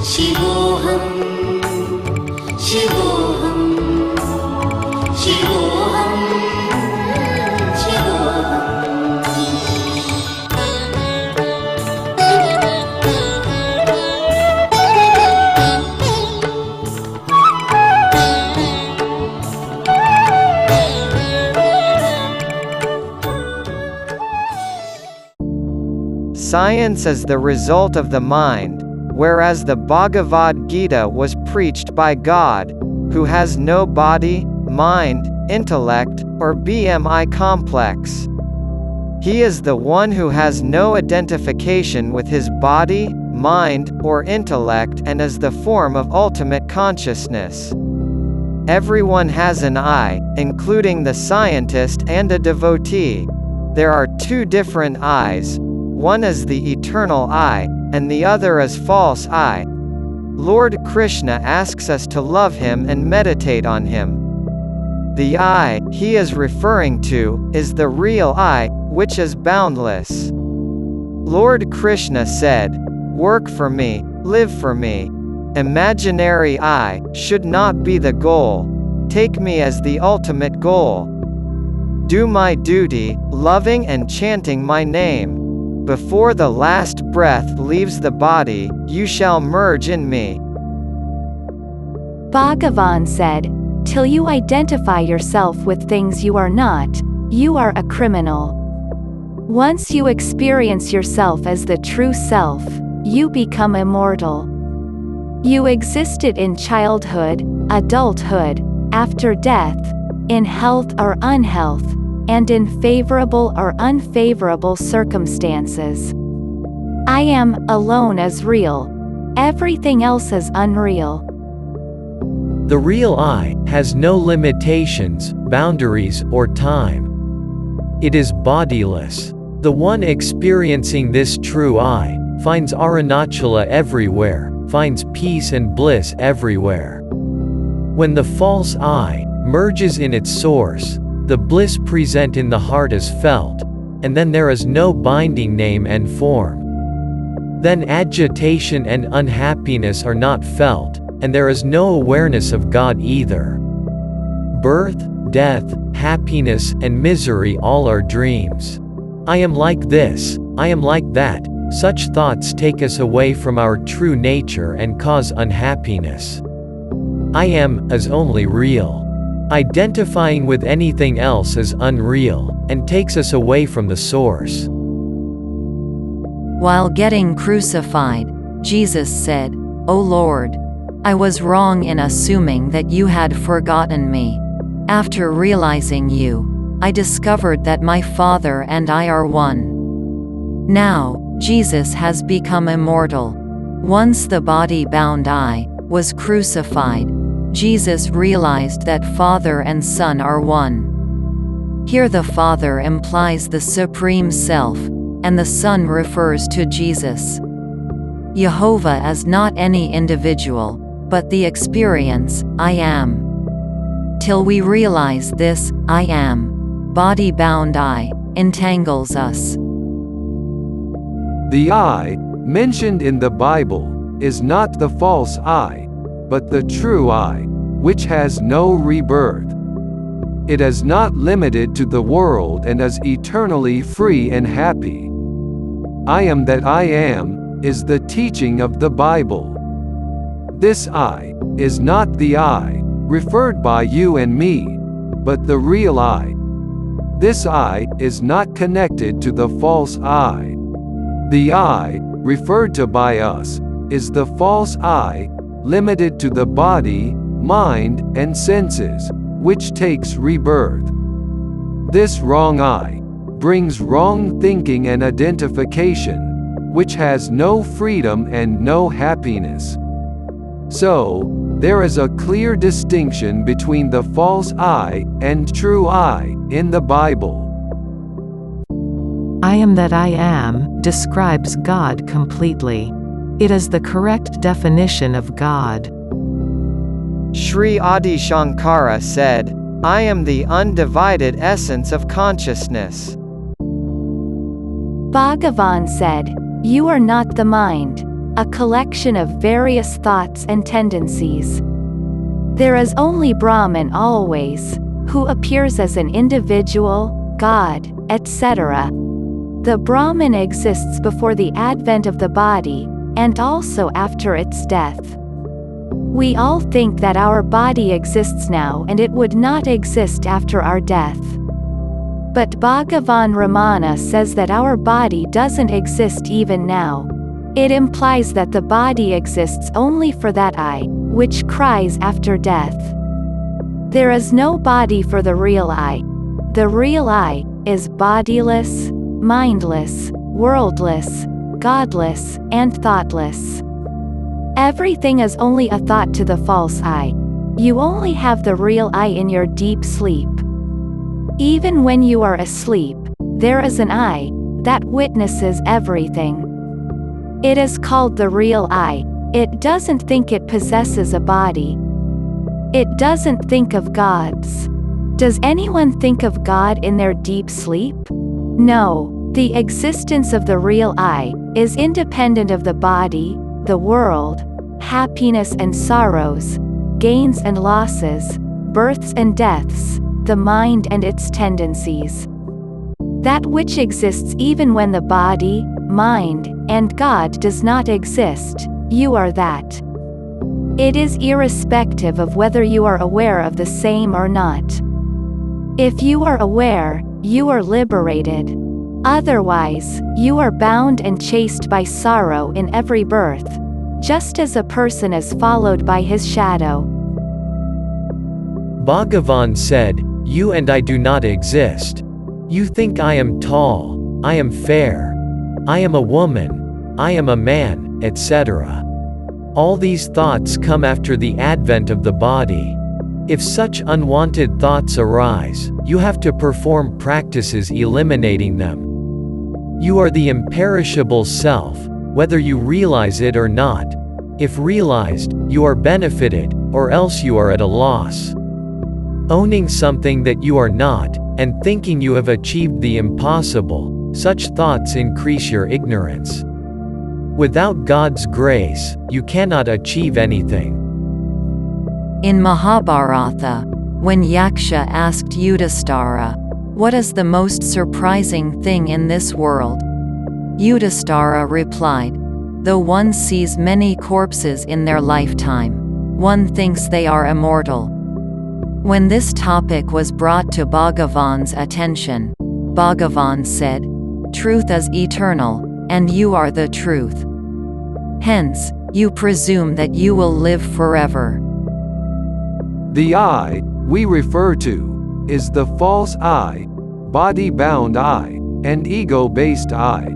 Shivoham Shivoham Shivoham Shivoham. Science is the result of the mind, whereas the Bhagavad Gita was preached by God, who has no body, mind, intellect, or BMI complex. He is the one who has no identification with his body, mind, or intellect and is the form of ultimate consciousness. Everyone has an I, including the scientist and a devotee. There are two different I's. One is the eternal I, and the other is false I. Lord Krishna asks us to love him and meditate on him. The I he is referring to is the real I, which is boundless. Lord Krishna said, "Work for me, live for me. Imaginary I should not be the goal. Take me as the ultimate goal. Do my duty, loving and chanting my name. Before the last breath leaves the body, you shall merge in me." Bhagavan said, "Till you identify yourself with things you are not, you are a criminal. Once you experience yourself as the true self, you become immortal. You existed in childhood, adulthood, after death, in health or unhealth, and in favorable or unfavorable circumstances. I am alone is real. Everything else is unreal." The real I has no limitations, boundaries, or time. It is bodiless. The one experiencing this true I finds Arunachala everywhere, finds peace and bliss everywhere. When the false I merges in its source, the bliss present in the heart is felt, and then there is no binding name and form. Then agitation and unhappiness are not felt, and there is no awareness of God either. Birth, death, happiness, and misery all are dreams. I am like this, I am like that. Such thoughts take us away from our true nature and cause unhappiness. I am is only real. Identifying with anything else is unreal, and takes us away from the source. While getting crucified, Jesus said, "O Lord, I was wrong in assuming that you had forgotten me. After realizing you, I discovered that my Father and I are one." Now, Jesus has become immortal. Once the body-bound I was crucified, Jesus realized that Father and Son are one. Here the Father implies the Supreme Self, and the Son refers to Jesus. Jehovah is not any individual, but the experience, I am. Till we realize this, I am, body-bound I, entangles us. The I, mentioned in the Bible, is not the false I, but the true I, which has no rebirth. It is not limited to the world and is eternally free and happy. I am that I am, is the teaching of the Bible. This I, is not the I, referred by you and me, but the real I. This I, is not connected to the false I. The I, referred to by us, is the false I, limited to the body, mind, and senses, which takes rebirth. This wrong I brings wrong thinking and identification, which has no freedom and no happiness. So, there is a clear distinction between the false I and true I in the Bible. I am that I am describes God completely. It is the correct definition of God. Sri Adi Shankara said, "I am the undivided essence of consciousness." Bhagavan said, "You are not the mind. a collection of various thoughts and tendencies. There is only Brahman always, who appears as an individual, God, etc. The Brahman exists before the advent of the body, and also after its death. We all think that our body exists now and it would not exist after our death. But Bhagavan Ramana says that our body doesn't exist even now. It implies that the body exists only for that I, which cries after death. There is no body for the real I. The real I is bodiless, mindless, worldless, godless, and thoughtless. Everything is only a thought to the false I. You only have the real I in your deep sleep. Even when you are asleep, there is an I that witnesses everything. It is called the real I. It doesn't think it possesses a body. It doesn't think of gods. Does anyone think of God in their deep sleep? No. The existence of the real I is independent of the body, the world, happiness and sorrows, gains and losses, births and deaths, the mind and its tendencies. That which exists even when the body, mind, and God does not exist, you are that. It is irrespective of whether you are aware of the same or not. If you are aware, you are liberated. Otherwise, you are bound and chased by sorrow in every birth, just as a person is followed by his shadow. Bhagavan said, "You and I do not exist. You think I am tall, I am fair, I am a woman, I am a man, etc. All these thoughts come after the advent of the body. If such unwanted thoughts arise, you have to perform practices eliminating them. You are the imperishable self, whether you realize it or not. If realized, you are benefited, or else you are at a loss. Owning something that you are not, and thinking you have achieved the impossible, such thoughts increase your ignorance. Without God's grace, you cannot achieve anything." In Mahabharata, when Yaksha asked Yudhishthira, "What is the most surprising thing in this world?" Yudhishthira replied, "Though one sees many corpses in their lifetime, one thinks they are immortal." When this topic was brought to Bhagavan's attention, Bhagavan said, "Truth is eternal, and you are the truth. Hence, you presume that you will live forever." The I we refer to is the false I, body-bound I, and ego-based I.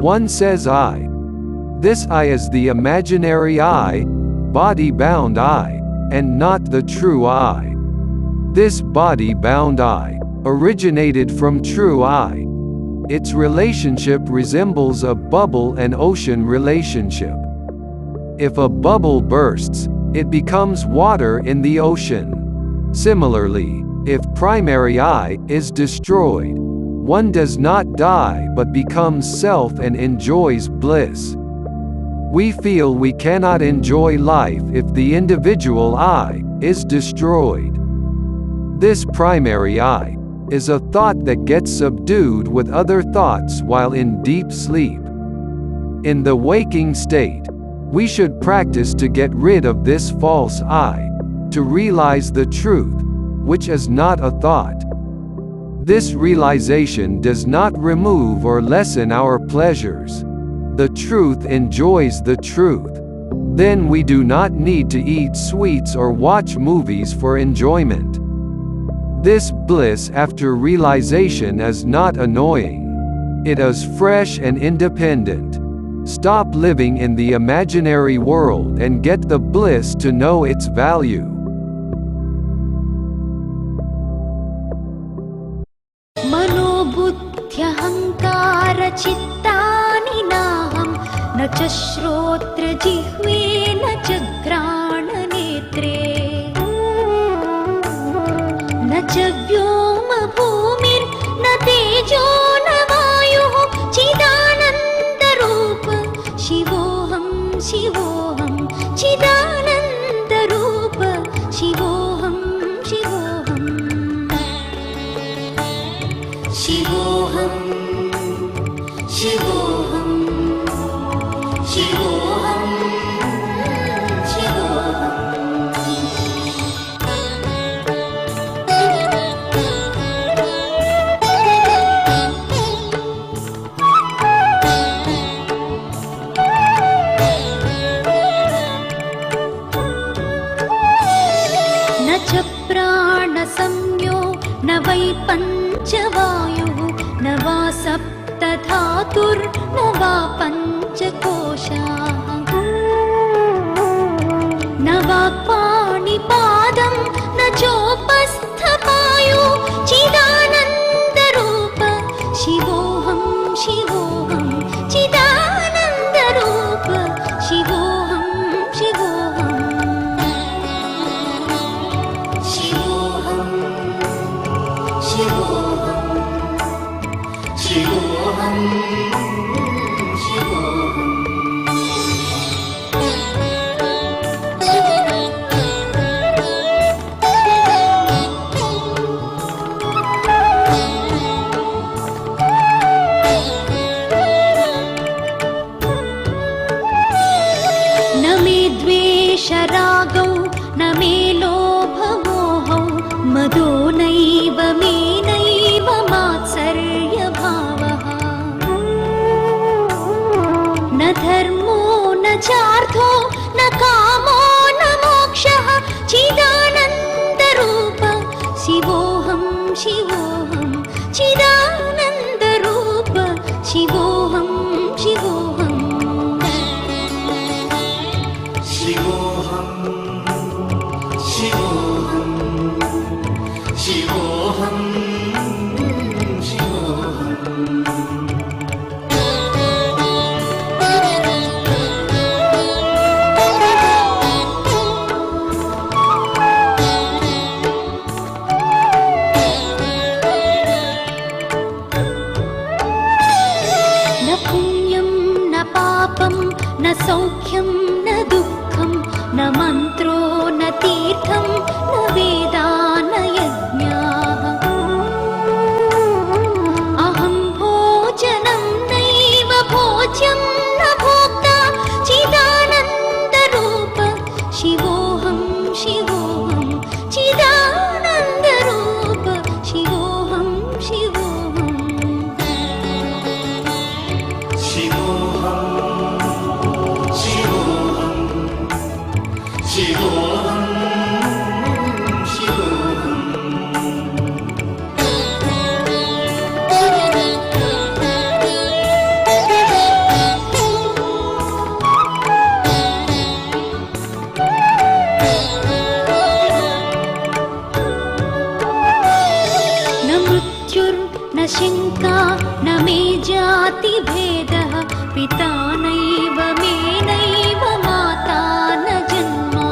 One says I. This I is the imaginary I, body-bound I, and not the true I. This body-bound I originated from true I. Its relationship resembles a bubble and ocean relationship. If a bubble bursts, it becomes water in the ocean. Similarly, if primary I is destroyed, one does not die but becomes self and enjoys bliss. We feel we cannot enjoy life if the individual I is destroyed. This primary I is a thought that gets subdued with other thoughts while in deep sleep. In the waking state, we should practice to get rid of this false I, to realize the truth, which is not a thought. This realization does not remove or lessen our pleasures. The truth enjoys the truth. Then we do not need to eat sweets or watch movies for enjoyment. This bliss after realization is not annoying. It is fresh and independent. Stop living in the imaginary world and get the bliss to know its value. मनोबुद्ध्यहङ्कारचित्तानि नाहं न च श्रोत्रजिह्वे न च घ्राणनेत्रे न च व्योमभूमिर्न तेजो न वायुः चिदानन्दरूप शिवोऽहं संज्ञो न वै पञ्चवायुः न वा सप्तधातुर्न वा पञ्चकोशाः न वाक्पाणिपादं न चोपस्थपायो चिदानन्दरूप शिवोऽहं शिवोऽहं चिदानन्दरूप शिवोऽहं शिवोऽहं शिवोऽहं शिवोऽहं शिवोऽहं शिवोऽहम् रागौ न मे लोभमोहौ मदो नैव मे नैव मात्सर्यभावः न धर्मो न चार्थो न कामो न मोक्षः चिदानन्दरूप शिवोऽहं शिवोऽहं चिदानन्दरूप शिवोऽहं शिवोऽहम् शिवोऽहं शिवोऽहं शिवोऽहं न पुण्यं न पापं न सौख्यं न दुःखं न मन्त्रो न तीर्थं न वेदा न यज्ञाः अहं भोजनं नैव भोज्यं न भोक्ता चिदानन्दरूप शिवोऽहं शिवोऽहं चिदानन्दरूप शिवोऽहं शिवोऽहं शिवोऽहं शिवोऽहं शिवोऽहं न मृत्युर्न शङ्का न मे जातिभेदः पिता नैव मे नैव माता न जन्मा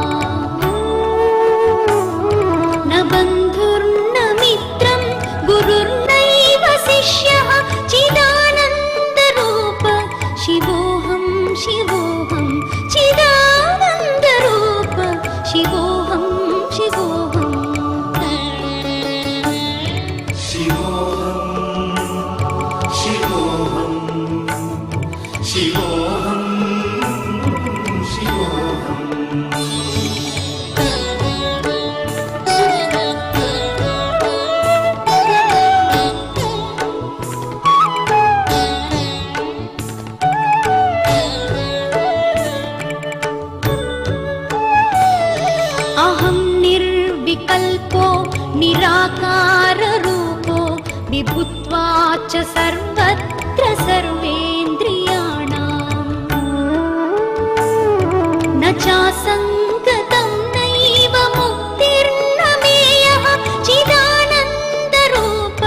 न बन्धुर्न मित्रं गुरुर्नैव शिष्यः चिदानन्दरूप शिवोऽहं शिवोऽहं चिदानन्दरूप शिवोऽहं शिवोऽहं शिवोऽहं शिवोऽहं शिवोऽहं अहं निर्विकल्पो निराकाररूपो विभुत्वाच्च सर्वत्र सर्वेन्द्रियाणाम् न चासङ्गतं नैव मुक्तिर्न मेयः चिदानन्दरूप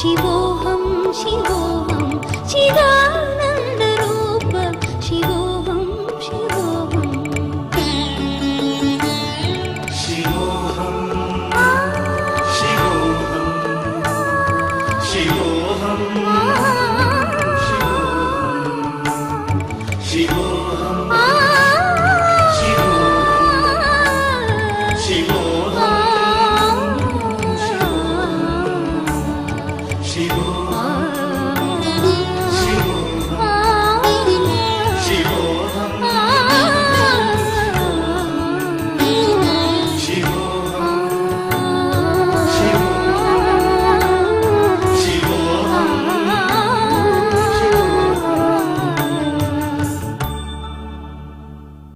शिवोऽहं शिवोऽहं चिदानन्दरूप शिवोऽहं शिवोऽहं शिवोऽहं शिवोऽहं शिवोऽहं शिवोऽहं शिवोऽहं